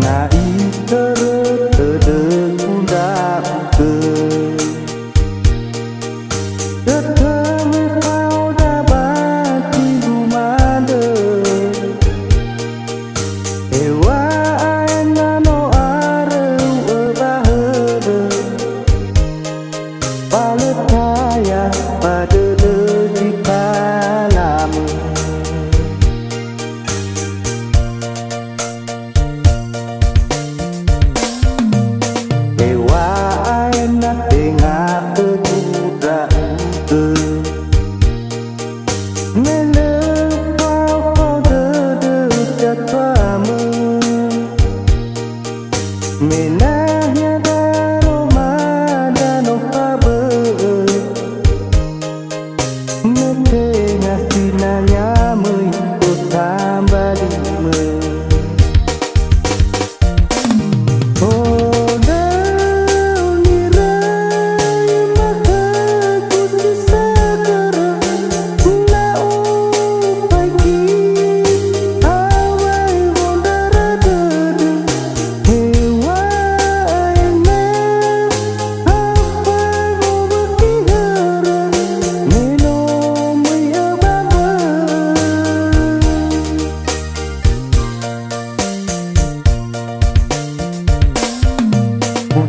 Na itere tede kunda uke Teteme kau dapat rumade Ewa aena no are ubahere Paletaya pada di kalamu Menahnya daro madano kabe Mete ngasinanya mengikut tambah lima Oh daun nirai maka kusi segera Na upagi awai mondara dede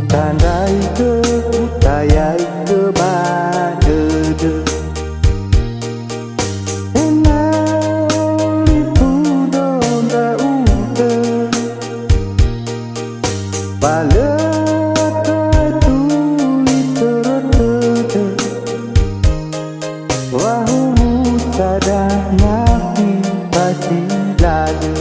Tandai ke utayai ke badede Enali pudo da ute Baleta tuli terotede Wahu sada nafi pasti lade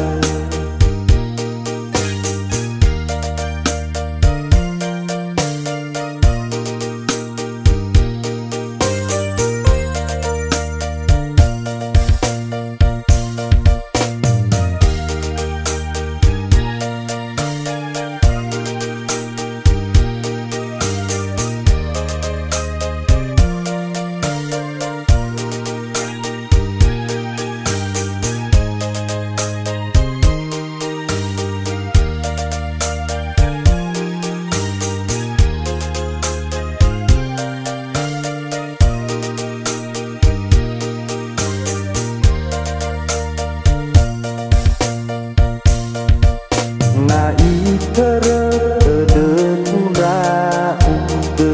Na itere tede kunda uke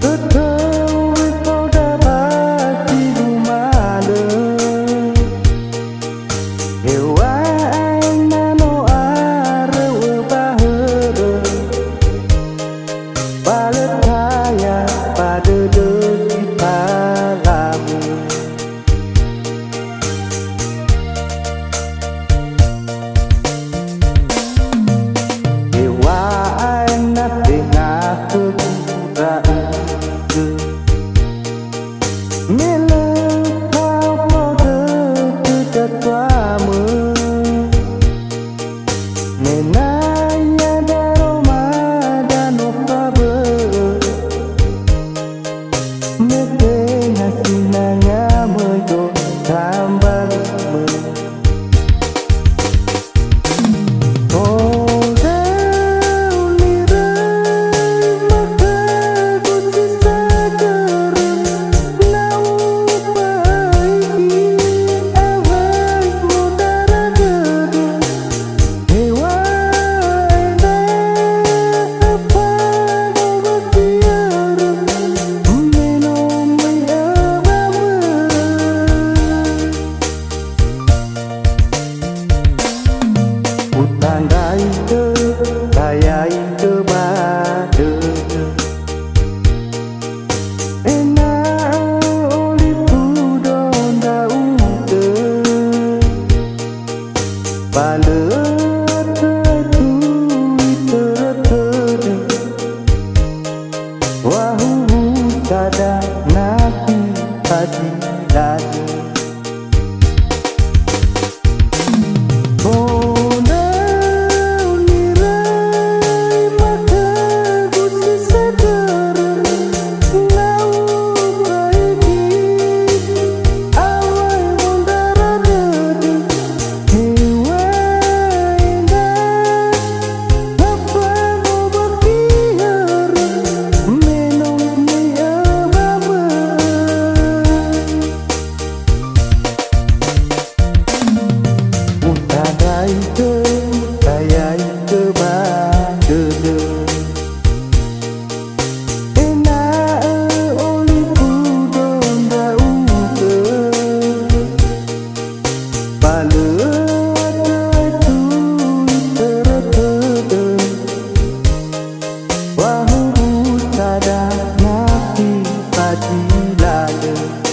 Tetewe kau dapat rumade Ewa aena no are ubahere Paletaya pada deki kalamu Menanya daro madano kabe Mete ngasinanya mejo tambah lima Oh daun nirai maka kusi segera Na upagi awai mondara dede Ewa ena apa ngobakiara Menom abamu Utandai ke tayai ke badede Ena oli pudo da ute Baleta tuli terotede Wahu sada nafi padi lade Oh daun nirai maka kusi segera Na upagi awai mondara dede Ewa lade